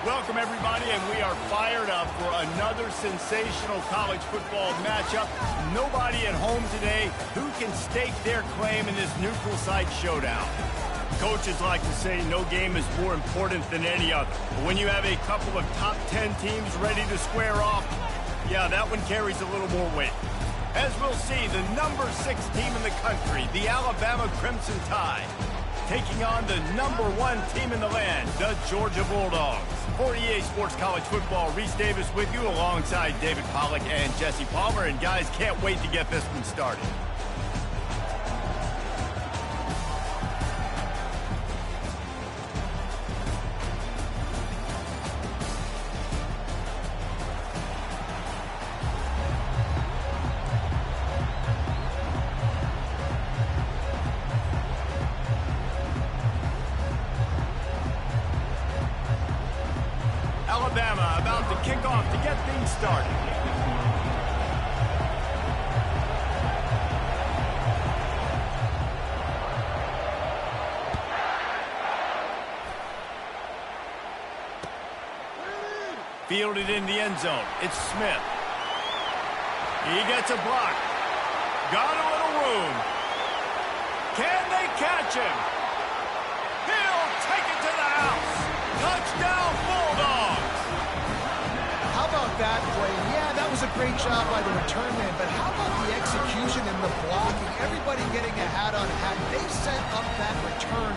Welcome, everybody, and we are fired up for another sensational college football matchup. Nobody at home today who can stake their claim in this neutral site showdown. Coaches like to say no game is more important than any other. But when you have a couple of top 10 teams ready to square off, yeah, that one carries a little more weight. As we'll see, the number 6 team in the country, the Alabama Crimson Tide, taking on the number 1 team in the land, the Georgia Bulldogs. 48 Sports College Football, Reese Davis with you alongside David Pollack and Jesse Palmer. And guys, can't wait to get this one started. Alabama about to kick off to get things started. Fielded in the end zone. It's Smith. He gets a block. Got a little room. Can they catch him? He'll take it to the house. Touchdown, Bulldogs. How about that play? Yeah, that was a great job by the return man, but how about the execution and the blocking? Everybody getting a hat on hat. They set up that return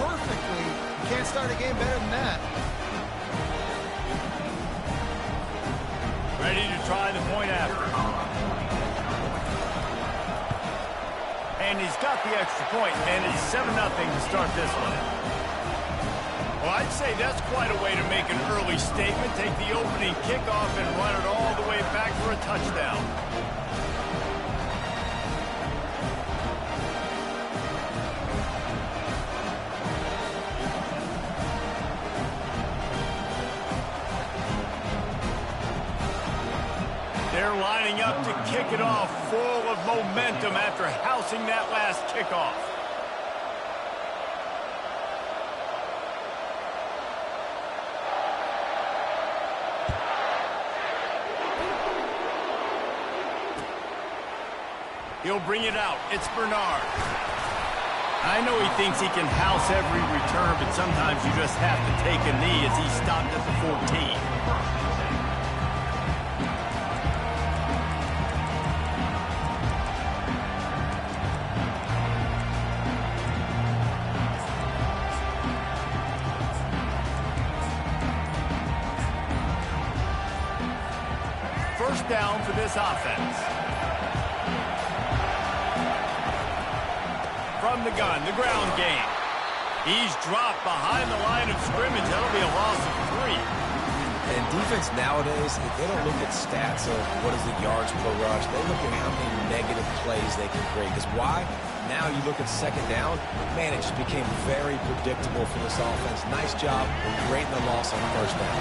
perfectly. You can't start a game better than that. Ready to try the point after. And he's got the extra point, and it's 7-0 to start this one. Well, I'd say that's quite a way to make an early statement. Take the opening kickoff and run it all the way back for a touchdown. They're lining up to kick it off full of momentum after housing that last kickoff. He'll bring it out. It's Bernard. I know he thinks he can house every return, but sometimes you just have to take a knee as he stopped at the 14. First down for this offense. From the gun, the ground game. He's dropped behind the line of scrimmage. That'll be a loss of 3. And defense nowadays, they don't look at stats of what is the yards per rush. They look at how many negative plays they can create. Because why? Now you look at second down, man, it just became very predictable for this offense. Nice job creating the loss on first down.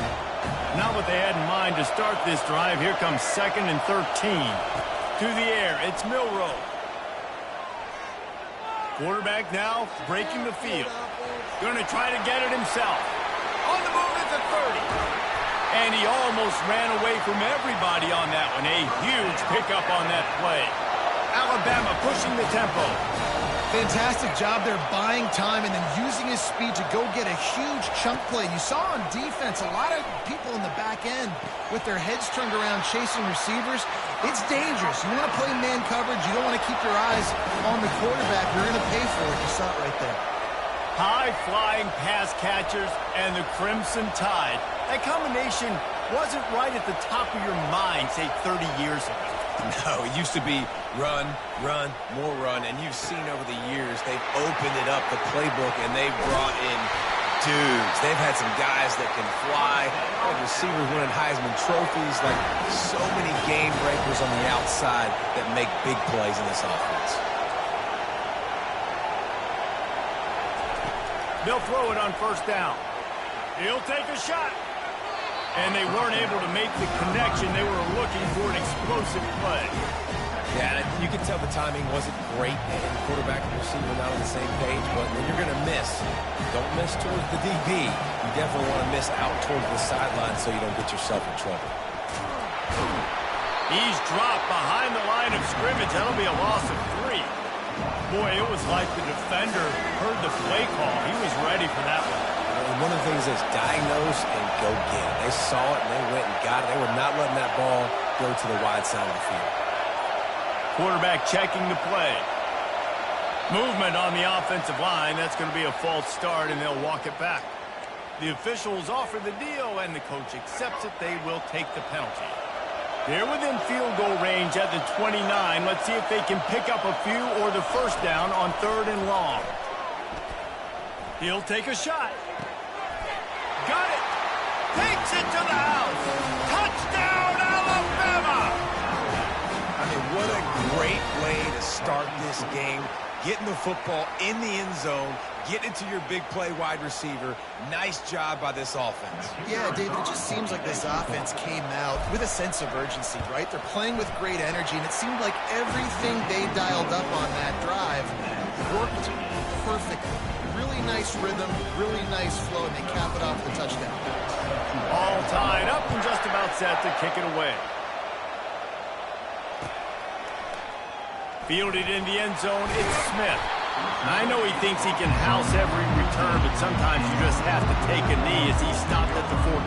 Not what they had in mind to start this drive. Here comes 2nd and 13. To the air, it's Milroe. Quarterback now breaking the field. Going to try to get it himself. On the move at the 30. And he almost ran away from everybody on that one. A huge pickup on that play. Alabama pushing the tempo. Fantastic job there buying time and then using his speed to go get a huge chunk play. You saw on defense a lot of people in the back end with their heads turned around chasing receivers. It's dangerous. You want to play man coverage. You don't want to keep your eyes on the quarterback. You're going to pay for it. You saw it right there. High-flying pass catchers and the Crimson Tide. That combination wasn't right at the top of your mind, say, 30 years ago. No, it used to be run, run, more run, and you've seen over the years they've opened it up, the playbook, and they've brought in dudes. They've had some guys that can fly, receivers winning Heisman trophies, like so many game breakers on the outside that make big plays in this offense. They'll throw it on first down. He'll take a shot. And they weren't able to make the connection. They were looking for an explosive play. Yeah, and you can tell the timing wasn't great, and quarterback and receiver not on the same page, but when you're going to miss, don't miss towards the DB. You definitely want to miss out towards the sideline so you don't get yourself in trouble. He's dropped behind the line of scrimmage. That'll be a loss of 3. Boy, it was like the defender heard the play call. He was ready for that one. And one of the things is diagnose and go get it. They saw it and they went and got it. They were not letting that ball go to the wide side of the field. Quarterback checking the play. Movement on the offensive line. That's going to be a false start, and they'll walk it back. The officials offer the deal, and the coach accepts it. They will take the penalty. They're within field goal range at the 29. Let's see if they can pick up a few or the first down on 3rd and long. He'll take a shot. Got it. Takes it to the house. Touchdown, Alabama! I mean, what a great way to start this game. Getting the football in the end zone, getting it to your big play wide receiver. Nice job by this offense. Yeah, David, it just seems like this offense came out with a sense of urgency, right? They're playing with great energy, and it seemed like everything they dialed up on that drive worked perfectly. Really nice rhythm, really nice flow, and they cap it off with a touchdown. All tied up and just about set to kick it away. Fielded in the end zone, it's Smith. I know he thinks he can house every return, but sometimes you just have to take a knee as he stopped at the 14.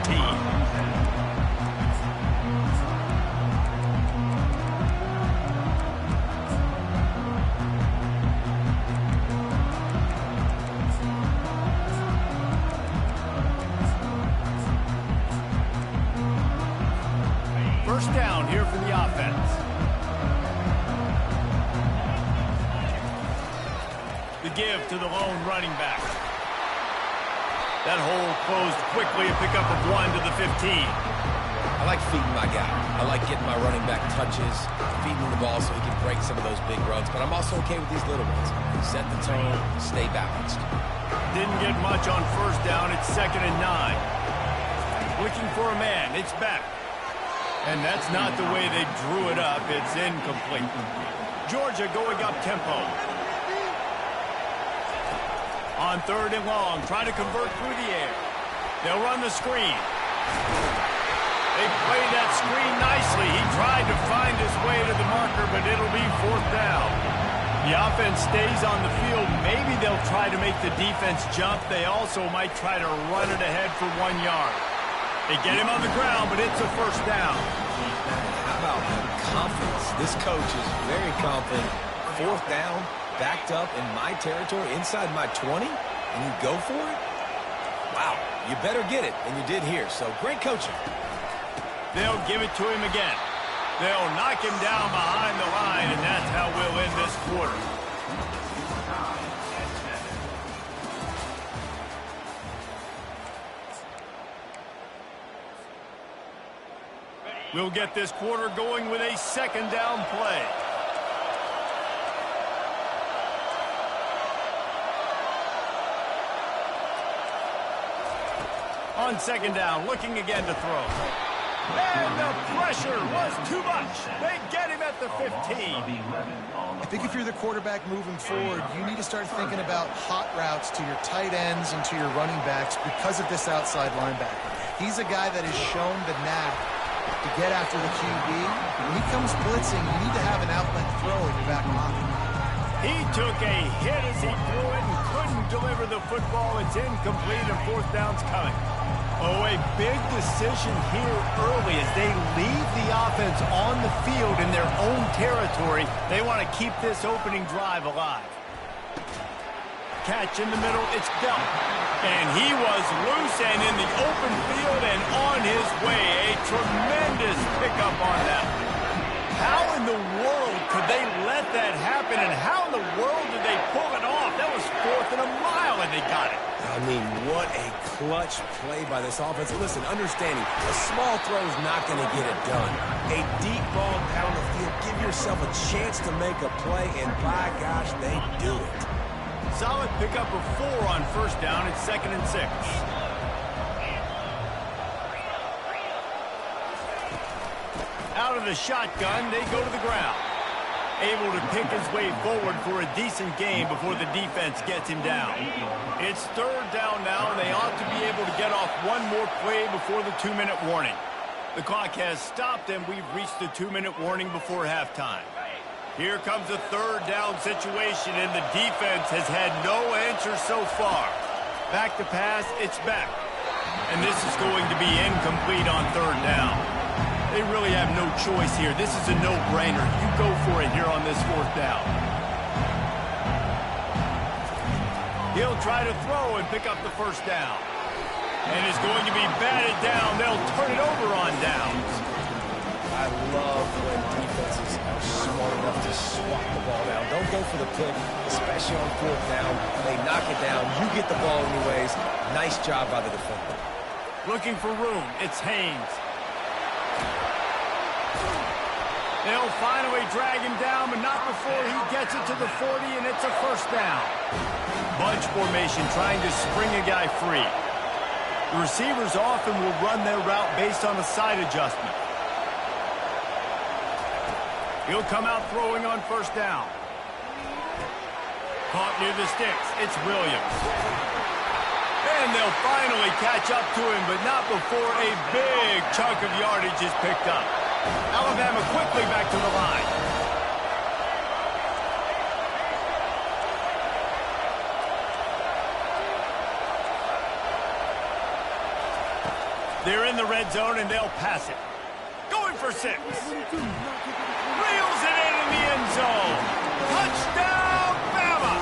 First down here for the offense. The give to the lone running back. That hole closed quickly, a pickup of 1 to the 15. I like feeding my guy. I like getting my running back touches, feeding him the ball so he can break some of those big runs, but I'm also okay with these little ones. Set the tone, stay balanced. Didn't get much on first down. It's 2nd and 9. Looking for a man. It's back. And that's not the way they drew it up. It's incomplete. Georgia going up tempo. On 3rd and long, trying to convert through the air. They'll run the screen. They played that screen nicely. He tried to find his way to the marker, but it'll be 4th down. The offense stays on the field. Maybe they'll try to make the defense jump. They also might try to run it ahead for 1 yard. They get him on the ground, but it's a first down. How about confidence? This coach is very confident. 4th down, backed up in my territory, inside my 20, and you go for it? Wow, you better get it, and you did here. So great coaching. They'll give it to him again. They'll knock him down behind the line, and that's how we'll end this quarter. We'll get this quarter going with a 2nd down play. On 2nd down, looking again to throw. And the pressure was too much. They get him at the 15. I think if you're the quarterback moving forward, you need to start thinking about hot routes to your tight ends and to your running backs because of this outside linebacker. He's a guy that has shown the knack to get after the QB. When he comes blitzing, you need to have an outlet throw in your back pocket. He took a hit as he threw it and couldn't deliver the football. It's incomplete and 4th down's coming. Oh, a big decision here early as they leave the offense on the field in their own territory. They want to keep this opening drive alive. Catch in the middle, it's Bell. And he was loose and in the open field and on his way. A tremendous pickup on that. How in the world could they let that happen, and how in the world did they pull it off? That was 4th and a mile, and they got it. I mean, what a clutch play by this offense. Listen, understanding, a small throw is not going to get it done. A deep ball down the field, give yourself a chance to make a play, and by gosh, they do it. Solid pickup of 4 on first down. It's 2nd and 6. Out of the shotgun, they go to the ground. able to pick his way forward for a decent game before the defense gets him down. It's third down now, and they ought to be able to get off one more play before the 2-minute warning. The clock has stopped, and we've reached the 2-minute warning before halftime. Here comes a third down situation, and the defense has had no answer so far. Back to pass, it's back. And this is going to be incomplete on third down. They really have no choice here. This is a no-brainer. You go for it here on this fourth down. He'll try to throw and pick up the first down. And it's going to be batted down. They'll turn it over on downs. I love when defenses are smart enough to swat the ball down. Don't go for the pick, especially on fourth down. They knock it down. You get the ball anyways. Nice job by the defender. Looking for room. It's Haynes. They'll finally drag him down, but not before he gets it to the 40, and it's a first down. Bunch formation trying to spring a guy free. The receivers often will run their route based on a side adjustment. He'll come out throwing on first down. Caught near the sticks. It's Williams. And they'll finally catch up to him, but not before a big chunk of yardage is picked up. Alabama quickly back to the line. They're in the red zone, and they'll pass it. Going for 6. Reels it in the end zone. Touchdown, Bama!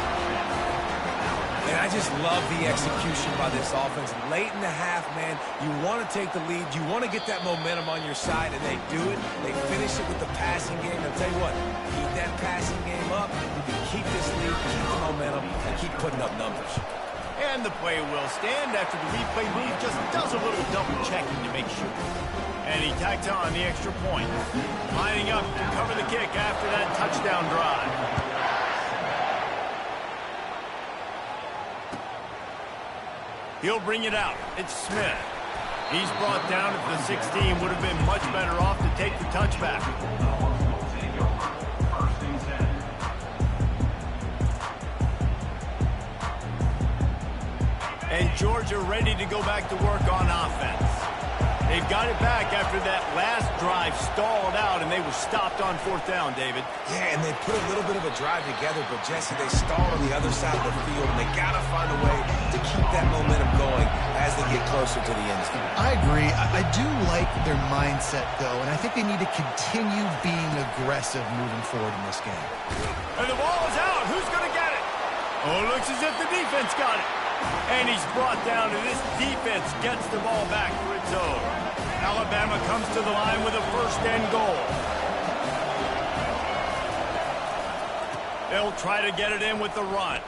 And I just love the execution by this offense. Late in the half, man, you want to take the lead. You want to get that momentum on your side, and they do it. They finish it with the passing game. I'll tell you what, keep that passing game up. You can keep this lead, keep the momentum, and keep putting up numbers. And the play will stand after the replay lead just does a little double checking to make sure. And he tacks on the extra point. Lining up to cover the kick after that touchdown drive. He'll bring it out. It's Smith. He's brought down at the 16. Would have been much better off to take the touchback. And Georgia ready to go back to work on offense. They've got it back after that last drive stalled out, and they were stopped on fourth down, David. Yeah, and they put a little bit of a drive together, but, Jesse, they stalled on the other side of the field, and they got to find a way to keep that momentum going as they get closer to the end zone. I agree. I do like their mindset, though, and I think they need to continue being aggressive moving forward in this game. And the ball is out. Who's going to get it? Oh, it looks as if the defense got it. And he's brought down, and this defense gets the ball back for its own. Alabama comes to the line with a first and goal. They'll try to get it in with the run.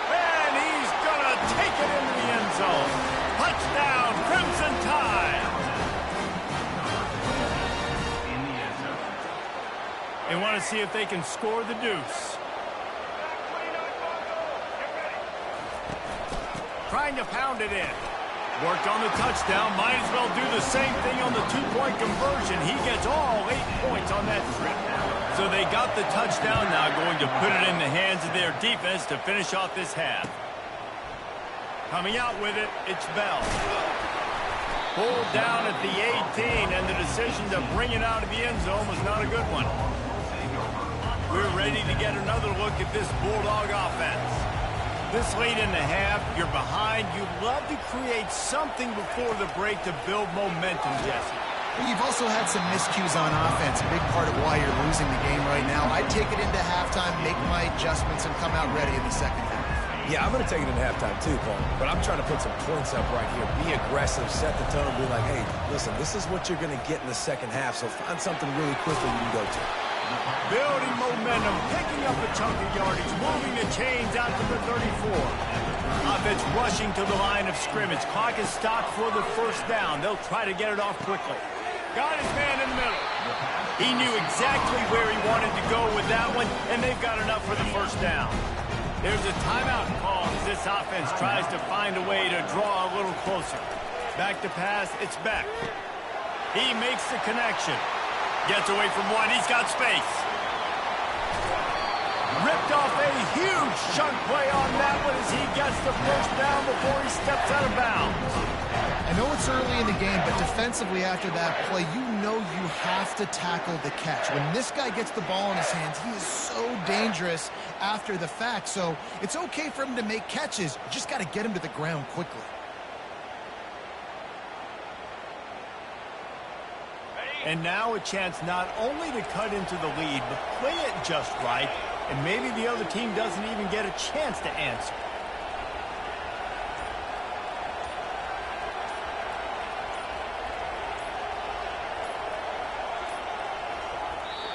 And he's going to take it into the end zone. Touchdown, Crimson Tide. They want to see if they can score the deuce. Trying to pound it in. Worked on the touchdown. Might as well do the same thing on the two-point conversion. He gets all 8 points on that trip. So they got the touchdown now, going to put it in the hands of their defense to finish off this half. Coming out with it, it's Bell. Pulled down at the 18, and the decision to bring it out of the end zone was not a good one. We're ready to get another look at this Bulldog offense. This late in the half, you're behind. You'd love to create something before the break to build momentum, Jesse. You've also had some miscues on offense, a big part of why you're losing the game right now. I'd take it into halftime, make my adjustments, and come out ready in the second half. Yeah, I'm going to take it in halftime too, Paul. But I'm trying to put some points up right here. Be aggressive, set the tone, be like, hey, listen, this is what you're going to get in the second half, so find something really quickly you can go to. Building momentum, picking up a chunk of yardage, moving the chains out to the 34. Offense rushing to the line of scrimmage. Clock is stopped for the first down. They'll try to get it off quickly. Got his man in the middle. He knew exactly where he wanted to go with that one, and they've got enough for the first down. There's a timeout call as this offense tries to find a way to draw a little closer. Back to pass, it's Beck. He makes the connection. Gets away from one. He's got space. Ripped off a huge chunk play on that one as he gets the first down before he steps out of bounds. I know it's early in the game, but defensively after that play, you know you have to tackle the catch. When this guy gets the ball in his hands, he is so dangerous after the fact. So it's okay for him to make catches. You just got to get him to the ground quickly. And now a chance not only to cut into the lead, but play it just right, and maybe the other team doesn't even get a chance to answer.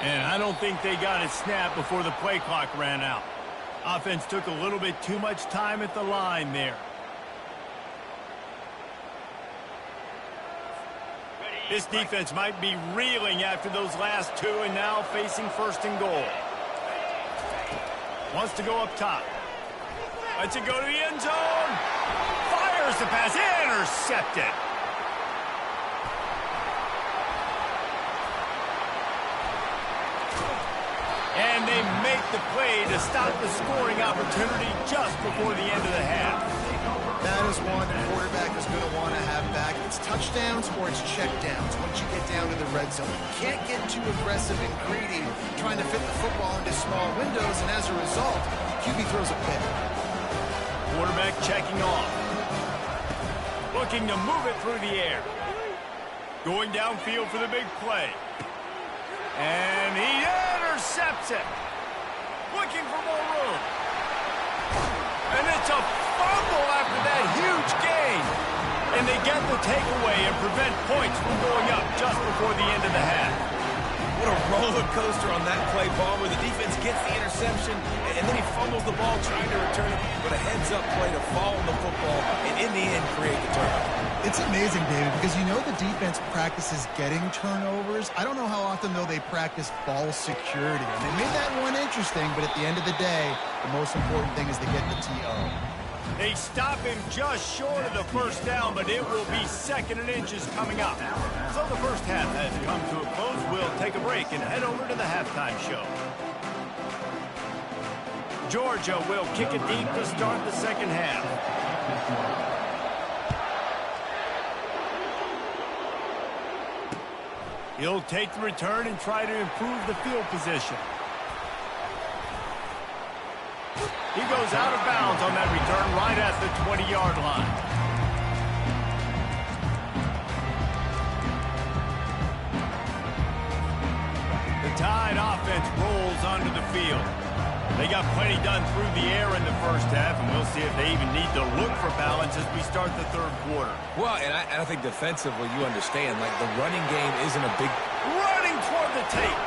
And I don't think they got it snapped before the play clock ran out. Offense took a little bit too much time at the line there. This defense might be reeling after those last two and now facing first and goal. Wants to go up top. Lets it go to the end zone. Fires the pass. Intercepted. And they make the play to stop the scoring opportunity just before the end of the half. That is one the quarterback is going to want to have back. It's touchdowns or it's checkdowns once you get down to the red zone. You can't get too aggressive and greedy trying to fit the football into small windows, and as a result, QB throws a pick. Quarterback checking off. Looking to move it through the air. Going downfield for the big play. And he intercepts it. Looking for more room. And it's a fumble after that huge gain. And they get the takeaway and prevent points from going up just before the end of the half. What a roller coaster on that play, Palmer. The defense gets the interception, and then he fumbles the ball trying to return it, but a heads-up play to follow the football, and in the end, create the turnover. It's amazing, David, because you know the defense practices getting turnovers. I don't know how often, though, they practice ball security. And they made that one interesting, but at the end of the day, the most important thing is to get the TO. They stop him just short of the first down, but it will be second and inches coming up. So the first half has come to a close. We'll take a break and head over to the halftime show. Georgia will kick it deep to start the second half. He'll take the return and try to improve the field position. He goes out of bounds on that return right at the 20-yard line. The Tide offense rolls onto the field. They got plenty done through the air in the first half, and we'll see if they even need to look for balance as we start the third quarter. Well, and I think defensively you understand, like the running game isn't a big... Running toward the tape.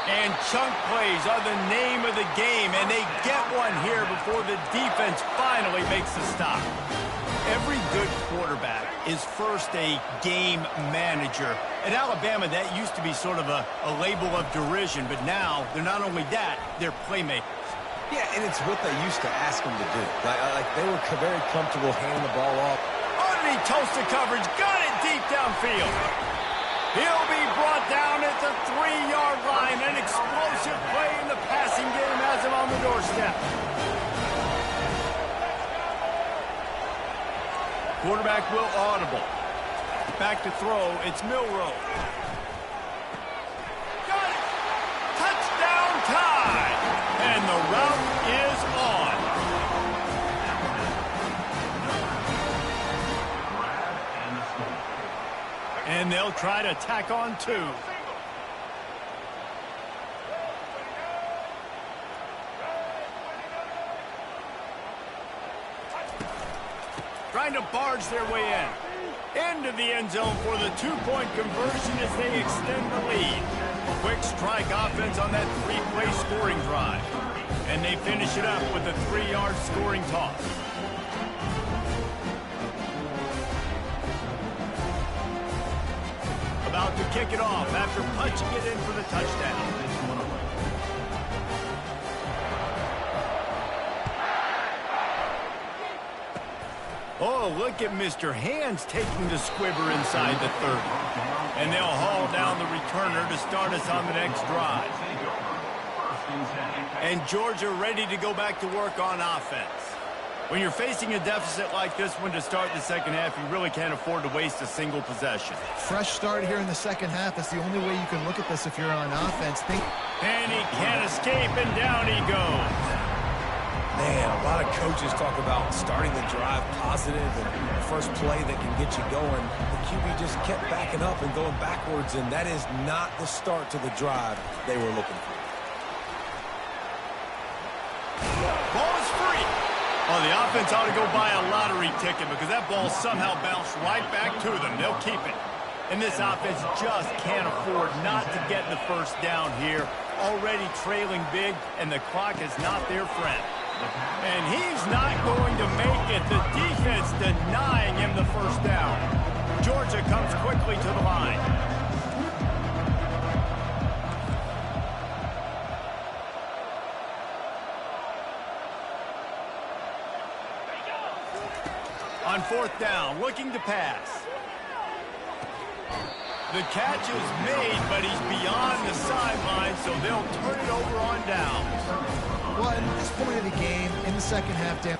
And chunk plays are the name of the game, and they get one here before the defense finally makes the stop. Every good quarterback is first a game manager. At Alabama, that used to be sort of a label of derision, but now they're not only that, they're playmakers. Yeah, and it's what they used to ask them to do. Like they were very comfortable handing the ball off. Underneath toasted coverage, got it deep downfield. He'll be brought down at the 3-yard line. An explosive play in the passing game has him on the doorstep. Quarterback will audible. Back to throw. It's Milroe. Got it. Touchdown Tide. And the route is on. And they'll try to tack on two. Trying to barge their way in. Into the end zone for the two-point conversion as they extend the lead. Quick strike offense on that three-play scoring drive. And they finish it up with a 3-yard scoring toss. About to kick it off after punching it in for the touchdown. Oh, look at Mr. Hands taking the squibber inside the 30. And they'll haul down the returner to start us on the next drive. And Georgia ready to go back to work on offense. When you're facing a deficit like this one to start the second half, you really can't afford to waste a single possession. Fresh start here in the second half. That's the only way you can look at this if you're on offense. And he can't escape, and down he goes. Man, a lot of coaches talk about starting the drive positive and the first play that can get you going. The QB just kept backing up and going backwards, and that is not the start to the drive they were looking for. Ball is free. Oh, the offense ought to go buy a lottery ticket because that ball somehow bounced right back to them. They'll keep it. And this offense just can't afford not to get the first down here. Already trailing big, and the clock is not their friend. And he's not going to make it. The defense denying him the first down. Georgia comes quickly to the line. On fourth down, looking to pass. The catch is made, but he's beyond the sideline, so they'll turn it over on downs. Well, at this point of the game, in the second half, down.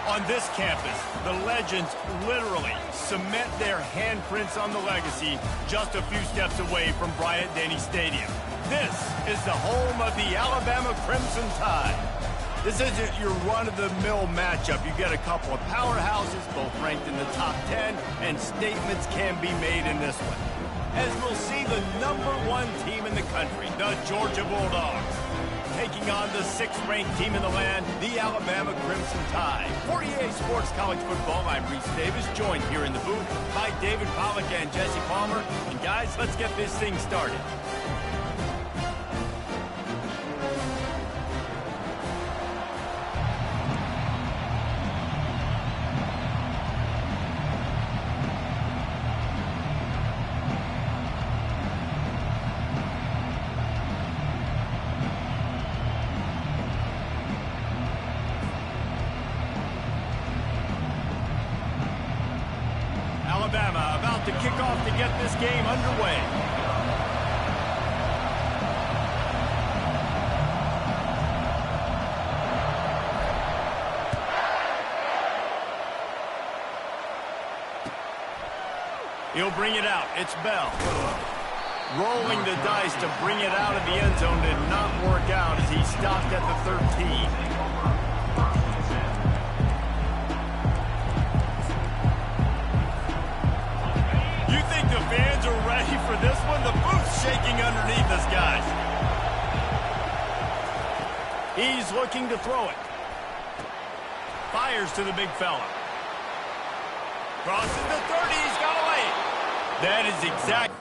On this campus, the legends literally cement their handprints on the legacy just a few steps away from Bryant-Denny Stadium. This is the home of the Alabama Crimson Tide. This isn't your run-of-the-mill matchup. You get a couple of powerhouses, both ranked in the top 10, and statements can be made in this one. As we'll see the #1 team in the country, the Georgia Bulldogs, taking on the 6th-ranked team in the land, the Alabama Crimson Tide. For EA Sports College Football, I'm Reese Davis, joined here in the booth by David Pollack and Jesse Palmer. And guys, let's get this thing started. Alabama about to kick off to get this game underway. He'll bring it out. It's Bell. Rolling the dice to bring it out of the end zone did not work out as he stopped at the 13. Fans are ready for this one. The booth's shaking underneath us, guys. He's looking to throw it. Fires to the big fella. Crosses the 30. He's got a lane. That is exactly.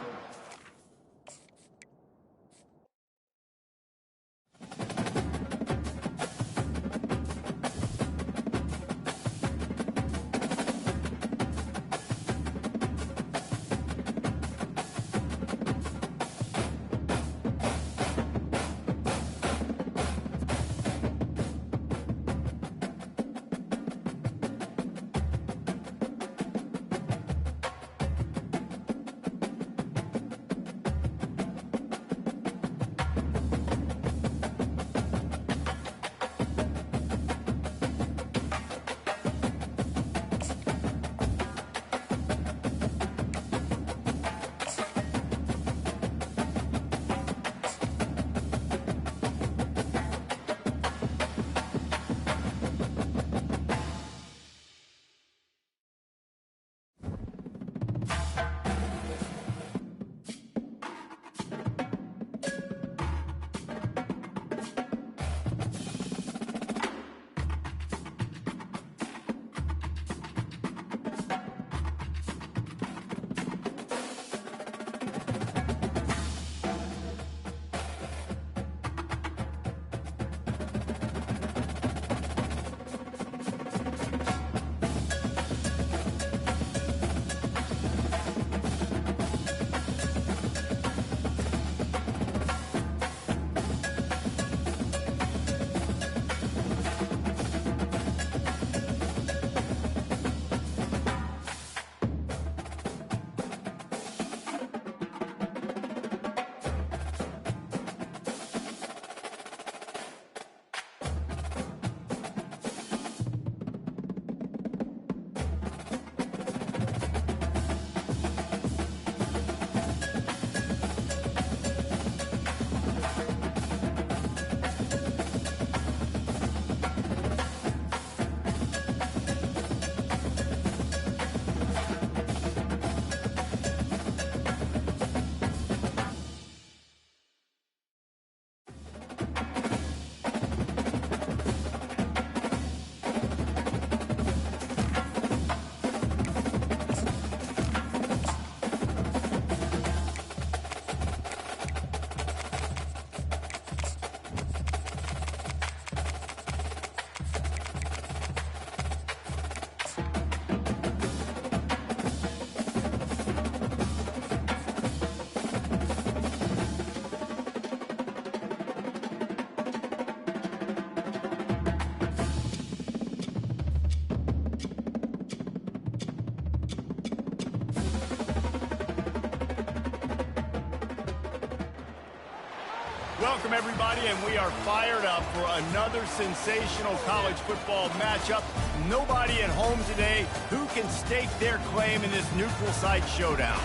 Welcome, everybody, and we are fired up for another sensational college football matchup. Nobody at home today who can stake their claim in this neutral site showdown.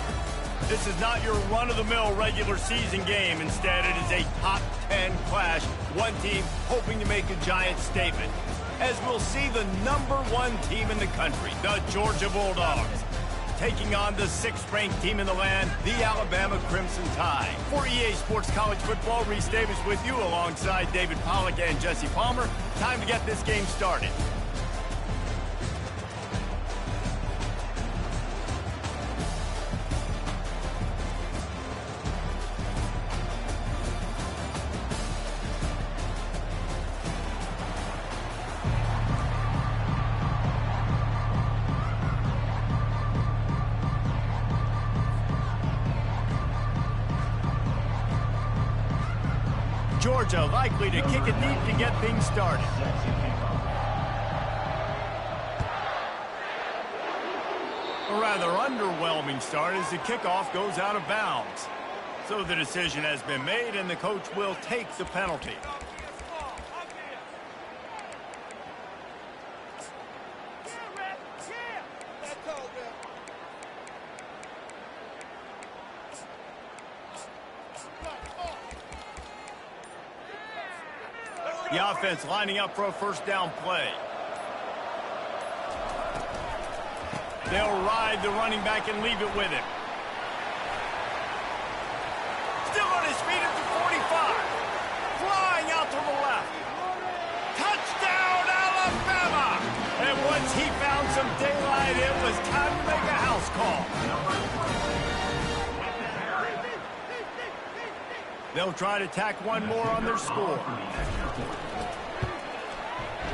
This is not your run-of-the-mill regular season game. Instead, it is a top 10 clash. One team hoping to make a giant statement. As we'll see the #1 team in the country, the Georgia Bulldogs, taking on the 6th-ranked team in the land, the Alabama Crimson Tide. For EA Sports College Football, Reese Davis with you alongside David Pollack and Jesse Palmer. Time to get this game started. Georgia likely to kick it deep to get things started. A rather underwhelming start as the kickoff goes out of bounds. So the decision has been made and the coach will take the penalty. The offense lining up for a first down play. They'll ride the running back and leave it with him. Still on his feet at the 45. Flying out to the left. Touchdown, Alabama! And once he found some daylight, it was time to make a house call. They'll try to tack one more on their score.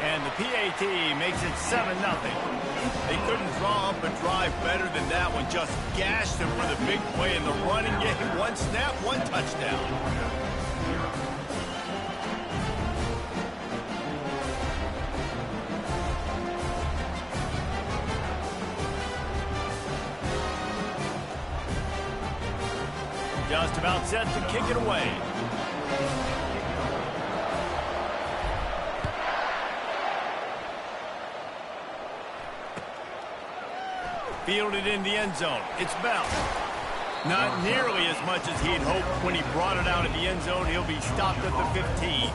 And the PAT makes it 7-0. They couldn't draw up a drive better than that one. Just gashed them for the big play in the running game. One snap, one touchdown. Just about set to kick it away. Fielded in the end zone. It's Bell. Not nearly as much as he'd hoped when he brought it out of the end zone. He'll be stopped at the 15.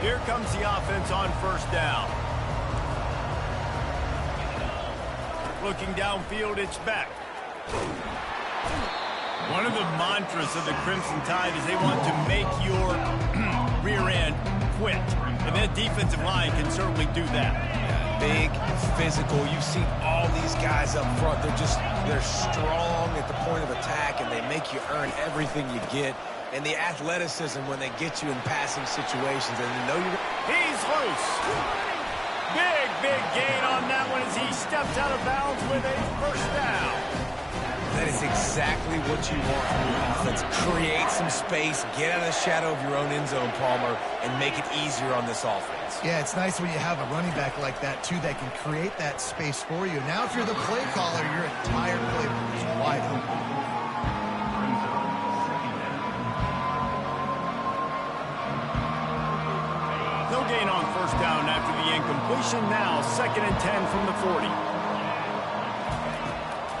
Here comes the offense on first down. Looking downfield, it's back. One of the mantras of the Crimson Tide is they want to make your rear end quit. And that defensive line can certainly do that. Yeah, big, physical. You've seen all these guys up front. They're strong at the point of attack, and they make you earn everything you get. And the athleticism when they get you in passing situations. And you know he's loose. Big gain on that one as he steps out of bounds with a first down. That is exactly what you want from your offense. Create some space, get out of the shadow of your own end zone, Palmer, and make it easier on this offense. Yeah, it's nice when you have a running back like that, too, that can create that space for you. Now, if you're the play caller, your entire playbook is wide open. No gain on first down after the incompletion. Now 2nd and 10 from the 40.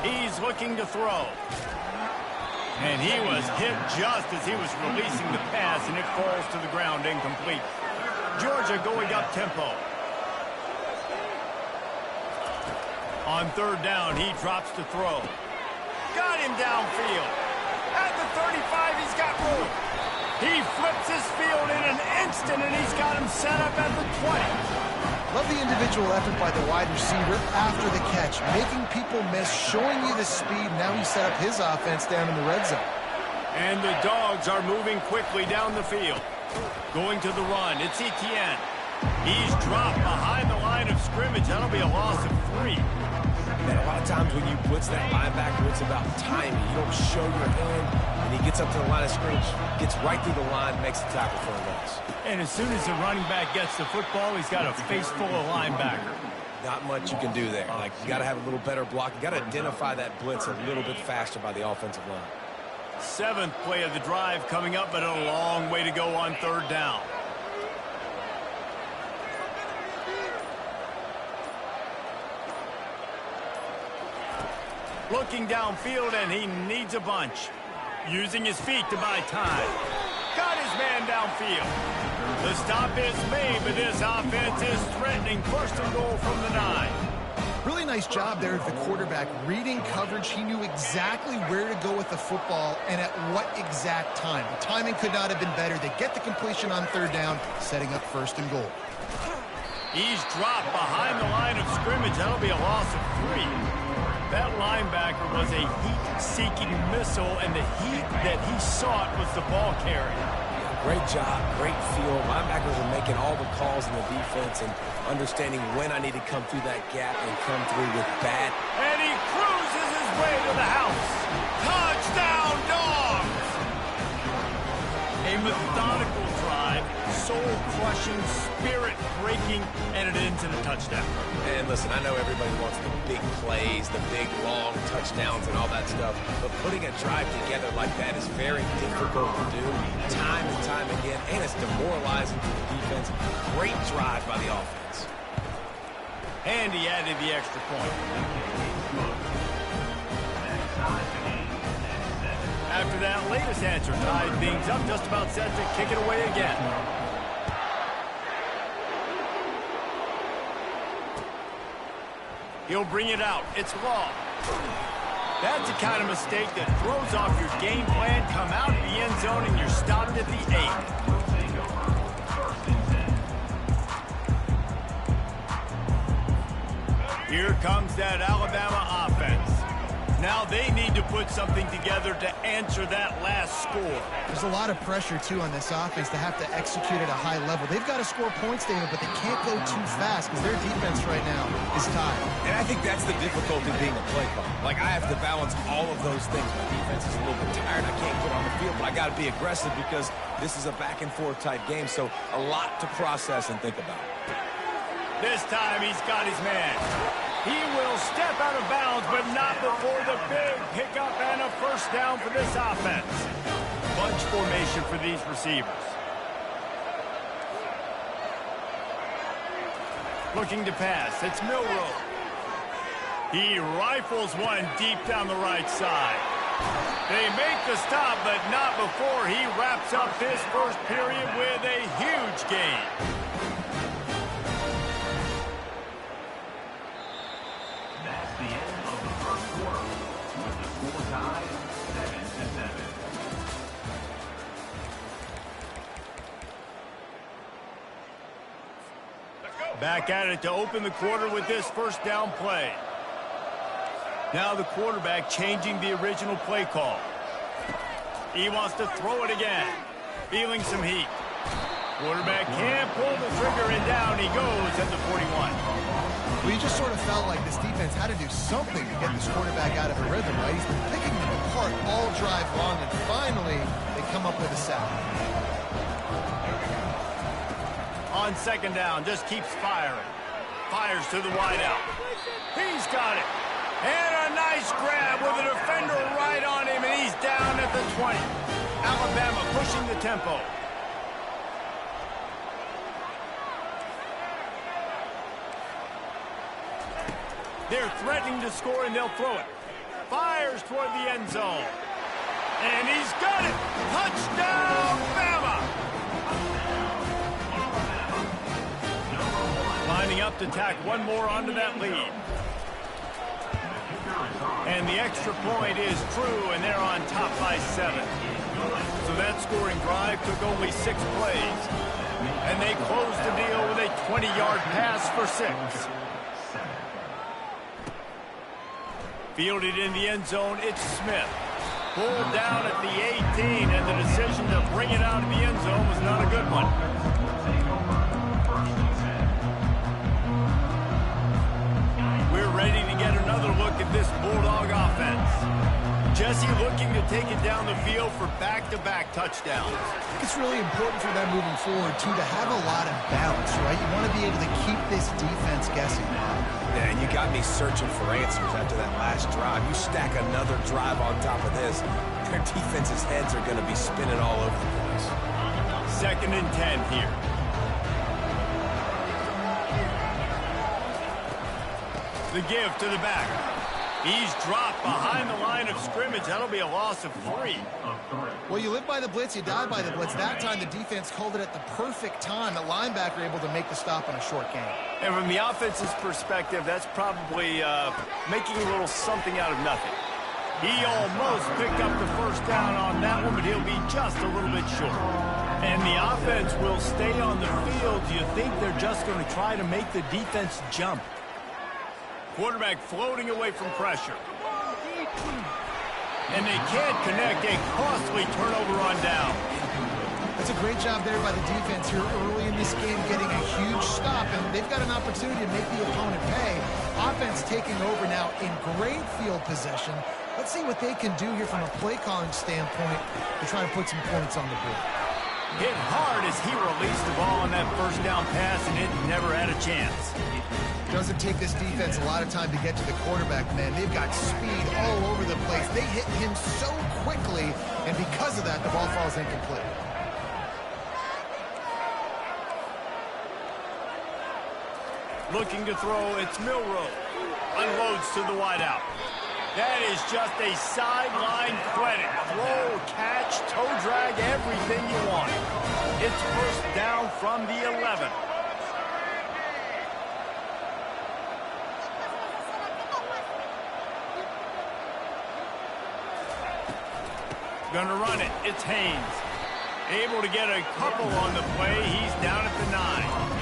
He's looking to throw. And he was hit just as he was releasing the pass, and it falls to the ground incomplete. Georgia going up tempo. On 3rd down, he drops to throw. Got him downfield. At the 35, he's got room. He flips his field in an instant, and he's got him set up at the 20. Love the individual effort by the wide receiver after the catch, making people miss, showing you the speed. Now he set up his offense down in the red zone. And the Dogs are moving quickly down the field. Going to the run, it's Etienne. He's dropped behind the line of scrimmage. That'll be a loss of 3. that a lot of times when you blitz that linebacker, it's about timing. You don't show your hand, and he gets up to the line of scrimmage, gets right through the line, makes the tackle for a loss. And as soon as the running back gets the football, he's got a face full of linebacker. Not much you can do there. Like, you got to have a little better block. You got to identify that blitz a little bit faster by the offensive line. 7th play of the drive coming up, but a long way to go on 3rd down. Looking downfield, and he needs a bunch. Using his feet to buy time. Got his man downfield. The stop is made, but this offense is threatening 1st and goal from the 9. Really nice job there of the quarterback reading coverage. He knew exactly where to go with the football and at what exact time. The timing could not have been better. They get the completion on 3rd down, setting up 1st and goal. He's dropped behind the line of scrimmage. That'll be a loss of 3. That linebacker was a heat-seeking missile, and the heat that he sought was the ball carrier. Great job, great feel. Linebackers are making all the calls in the defense and understanding when I need to come through that gap and come through with bat. And he cruises his way to the house. Touchdown, Dogs! A methodical drive, soul-crushing, spirit-breaking, and it ends in a touchdown. And listen, I know everybody wants the big plays, the big, long touchdowns and all that stuff, but putting a drive together like that is very difficult to do time and time again, and it's demoralizing to the defense. Great drive by the offense. And he added the extra point. After that latest answer tied things up, just about set to kick it away again. He'll bring it out. It's Law. That's the kind of mistake that throws off your game plan. Come out of the end zone and you're stopped at the 8. Here comes that Alabama offense. Now they need to put something together to answer that last score. There's a lot of pressure, too, on this offense to have to execute at a high level. They've got to score points, David, but they can't go too fast because their defense right now is tied. And I think that's the difficulty being a play caller. Like, I have to balance all of those things. My defense is a little bit tired. I can't get on the field, but I got to be aggressive because this is a back-and-forth type game, so a lot to process and think about. This time he's got his man. He will step out of bounds, but not before the big pickup and a 1st down for this offense. Bunch formation for these receivers. Looking to pass. It's Milroe. He rifles one deep down the right side. They make the stop, but not before he wraps up this 1st period with a huge gain. Back at it to open the quarter with this 1st down play. Now the quarterback changing the original play call. He wants to throw it again. Feeling some heat. Quarterback can't pull the trigger, and down he goes at the 41. Well, you just sort of felt like this defense had to do something to get this quarterback out of a rhythm, right? He's been picking them apart all drive long, and finally they come up with a sack. On 2nd down, just keeps firing. Fires to the wideout. He's got it. And a nice grab with a defender right on him, and he's down at the 20. Alabama pushing the tempo. They're threatening to score, and they'll throw it. Fires toward the end zone. And he's got it. Touchdown, Bama! Lining up to tack one more onto that lead. And the extra point is true, and they're on top by 7. So that scoring drive took only 6 plays. And they closed the deal with a 20-yard pass for 6. Fielded in the end zone, it's Smith. Pulled down at the 18, and the decision to bring it out of the end zone was not a good one. We're ready to get another look at this Bulldog offense. Jesse looking to take it down the field for back-to-back touchdowns. I think it's really important for them moving forward, too, to have a lot of balance, right? You want to be able to keep this defense guessing. Yeah, and you got me searching for answers after that last drive. You stack another drive on top of this, their defense's heads are going to be spinning all over the place. 2nd and 10 here. The give to the back. He's dropped behind the line of scrimmage. That'll be a loss of 3. Well, you live by the blitz, you die by the blitz. That time, the defense called it at the perfect time. The linebacker able to make the stop on a short gain. And from the offense's perspective, that's probably making a little something out of nothing. He almost picked up the first down on that one, but he'll be just a little bit short. And the offense will stay on the field. Do you think they're just going to try to make the defense jump? Quarterback floating away from pressure. And they can't connect. A costly turnover on down. That's a great job there by the defense here early in this game, getting a huge stop, and they've got an opportunity to make the opponent pay. Offense taking over now in great field possession. Let's see what they can do here from a play-calling standpoint to try to put some points on the board. Hit hard as he released the ball on that first down pass, and it never had a chance. Doesn't take this defense a lot of time to get to the quarterback, man. They've got speed all over the place. They hit him so quickly, and because of that, the ball falls incomplete. Looking to throw, it's Milroe. Unloads to the wideout. That is just a sideline credit. Throw, catch, toe drag, everything you want. It's first down from the 11. Gonna run it. It's Haynes. Able to get a couple on the play. He's down at the 9.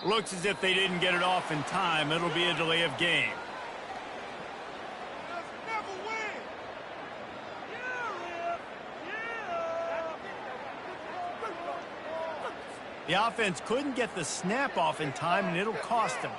Looks as if they didn't get it off in time. It'll be a delay of game. The offense couldn't get the snap off in time, and it'll cost them.